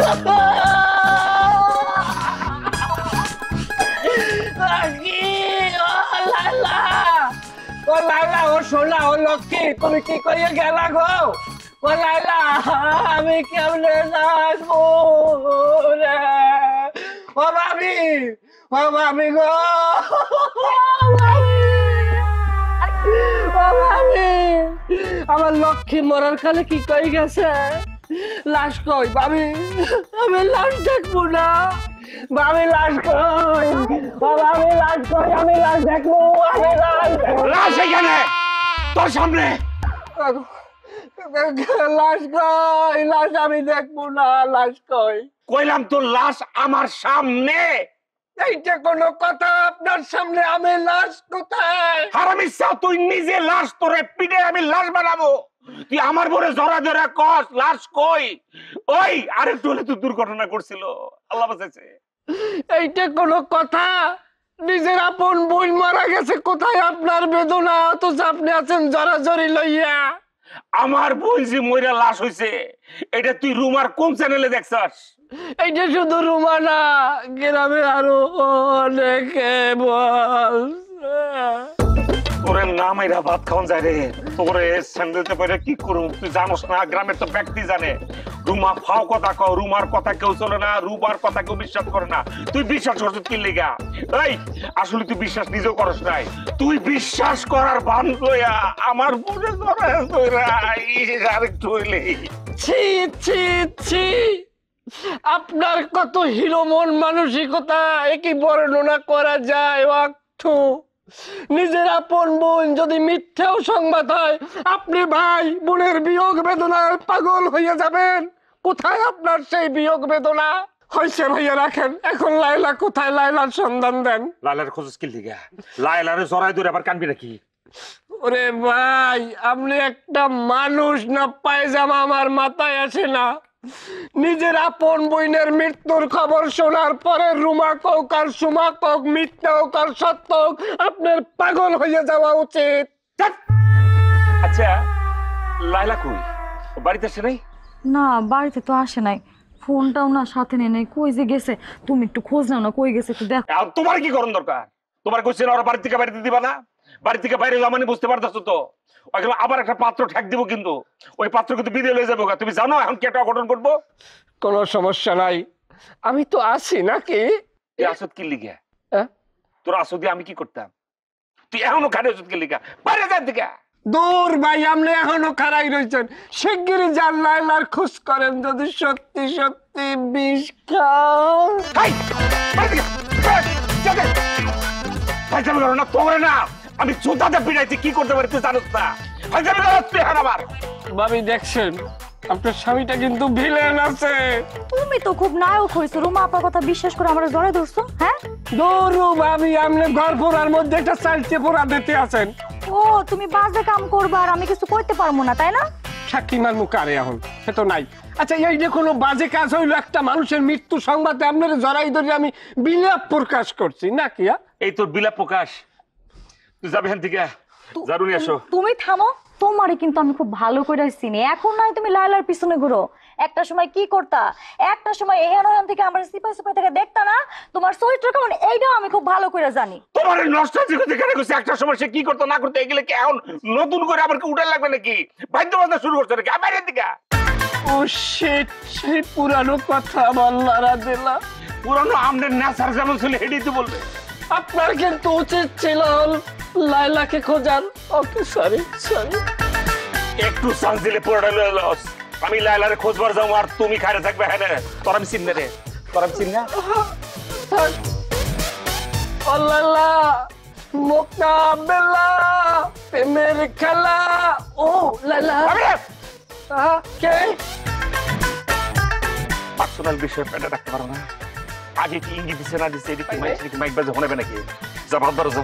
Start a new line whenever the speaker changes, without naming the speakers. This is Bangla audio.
ও লাইলা, ও সোনা, ও লক্ষ্মী, তুমি কি করিয়ে গেলা গো? ও লাইলা, আমি কেমনে থাকবো রে? ও ভাবি, ও ভাবি গো, ও ভাবি, আমার লক্ষ্মী মরার কালে কি কই গেছে? লাশ কই ভাবি? আমি লাশ দেখবো না ভাবি, লাশ কই? ও ভাবি, লাশ কই? আমি লাশ দেখবো, আমি
লাশ এখানে তোর সামনে।
লাশ কই? লাশ আমি দেখবো না, লাশ কই?
কইলাম তোর লাশ আমার সামনে।
এইটা কোনো কথা? আপনার সামনে আমি লাশ কোথায়?
হারামিচ্ছা, তুই নিজে লাশ, তোরে পিঠে আমি লাশ বানাবো। তুই আমার বরে জরা জরা কস লাশ কই? ওই আরেকটু হলে তুই দুর্ঘটনা করছিল, আল্লাহ বাঁচাইছে।
এইটা কোনো কথা? নিজের আপন বোন মারা গেছে, কোথায় আপনার বেদনা? তো আপনি আছেন জরাজরি লইয়া।
আমার বোন যে মইরা লাশ হইছে, এটা তুই রুমার কোন চ্যানেলে দেখছস?
এইটা শুধু রুমা না, গ্রামে আরো অনেকে বলছে।
তোরে না মাইরা ভাত খাওয়ান যায় রে। তোরে স্যান্ডেলতে পরে কি করুম তুই জানোস না? গ্রামের তো ব্যক্তি জানে রুমা ফাও কথা কও, রুমার কথা কেউ চলে না, রুমার কথা কেউ বিশ্বাস করে না। তুই বিশ্বাস করছিস কি লিগা? এই আসলে তুই বিশ্বাস নিজেও করস নাই। তুই বিশ্বাস করার ভান লইয়া আমার বুঝে ধরে ধরা আরেকটু হইলেই।
ছি ছি ছি, আপনার কত হিরো মন মানসিকতা, একই বর্ণনা করা যায়? ওয়াক্থু নিজের আপন বোন যদি মিথ্যাও সংবাদ হয়, আপনি ভাই বোনের বিয়োগ বেদনায় পাগল হয়ে যাবেন। কোথায় আপনার সেই বিয়োগ বেদনা? হয়েছে ভাইয়া, রাখেন। এখন লাইলা কোথায়? লাইলার সন্ধান দেন।
লাইলার খোঁজ কি লিগা? লাইলারে জড়াই ধরে আবার কানবি নাকি?
ওরে ভাই, আপনি একটা মানুষ না? পায়জামা আমার মাথায় আসে না। নিজের আপন বইনের মৃত্যুর খবর শোনার পরে রুমা কোক আর সুমা কোক, মিথ্যা হোক আর সত্য হোক, আপনার পাগল হয়ে যাওয়া উচিত।
আচ্ছা লাইলা কই? বাড়িতে আসে নাই?
না, বাড়িতে তো আসে নাই, ফোনটাও না সাথে নেই, নাই কই যে গেছে। তুমি একটু খোঁজ নাও না, কই গেছে একটু দেখো।
তোমার কি করণ দরকার? তোমার কইছে না ওরা বাড়ি থেকে বাড়িতে দিবা না? বাড়ি থেকে বাইরে যাওয়া মানে বুঝতে পারতেছো তো? ওইগুলো আবার একটা পাত্র ঠেক দিব, কিন্তু ওই পাত্র কিন্তু বিদেয় লয়ে যাবো। তুমি জানো এখন কি একটা অঘটন করবো?
কোনো সমস্যা নাই, আমি তো আছি নাকি?
আসত কি লিখা? তোর আসত দিয়ে আমি কি করতাম? তুই এখনো খানে ওষুধ কি লিখা? বাইরে যান দিকা।
দূর ভাই, আপনি এখনো খারাই রয়েছেন। শিগগিরই যান, লাইলার খোঁজ করেন। যদি সত্যি সত্যি বিষ খান।
আমি জুতাতে পিড়াইছি, কি করতে পারি তুই জানোস না?
ভাবি দেখছেন, আপনার স্বামীটা কিন্তু ভিলেন আছে।
তুমি তো খুব নায়ক হইছো, রুমা আপার কথা বিশ্বাস করে আমরা জড়াই ধরছো। হ্যাঁ
দৌড়ু ভাবি, আপনি ঘর পোড়ার মধ্যে একটা চালচে পোড়া দিতে আছেন।
ও, তুমি বাজে কাম করবা আর আমি কিছু করতে পারবো না, তাই না?
সাক্ষী মার মুখ আরে এখন সে তো নাই। আচ্ছা, এই যে কোনো বাজে কাজ হইলো, একটা মানুষের মৃত্যু সংবাদে আপনার জড়াই ধরে আমি বিলাপ প্রকাশ করছি নাকি?
এই তোর বিলাপ প্রকাশ? তুই যাবি এখান থেকে, জারুনি আসো।
তুমি থামো, তোমারে কিন্তু আমি খুব ভালো করে চিনি। এখন নাই তুমি লাইলার পিছনে ঘুরো। একটা সময় কি করতা, একটা সময় এহেন ওহেন থেকে আমরা সিপাই সিপাই থেকে দেখতা না? তোমার চরিত্র কেমন এইটাও আমি খুব ভালো করে জানি।
তোমার নষ্ট যেখানে গেছে একটা সময় সে কি করতো না করতো, এগুলো কি এখন নতুন করে আবার উঠে লাগবে নাকি? বাধ্য বাজনা শুরু করছো নাকি? বাইরের দিকে।
ও শিট, সেই পুরানো কথা বললারা দিলা।
পুরানো আমনের নেশার যেমন ছিল হেডি তো বলবে।
আপনার কিন্তু উচিত ছিল লাইলাকে খোঁজার। ওকে, সরি সরি।
একটু চান্স দিলে পুরোটা লস। আমি লাইলারে খোঁজবার যাবো আর তুমি খাইরে থাকবে। হ্যাঁ, তোর আমি চিন না রে, তোর আমি চিন না।
ও লাইলা, মোকাবেলা প্রেমের খেলা। ও লাইলা, কে?
পার্সোনাল বিষয় পেটে রাখতে পারো না? আগে কি ইঙ্গিত দিচ্ছে না দিচ্ছে, এদিকে মাইক বাজে হনে নাকি? জবাব ধরো।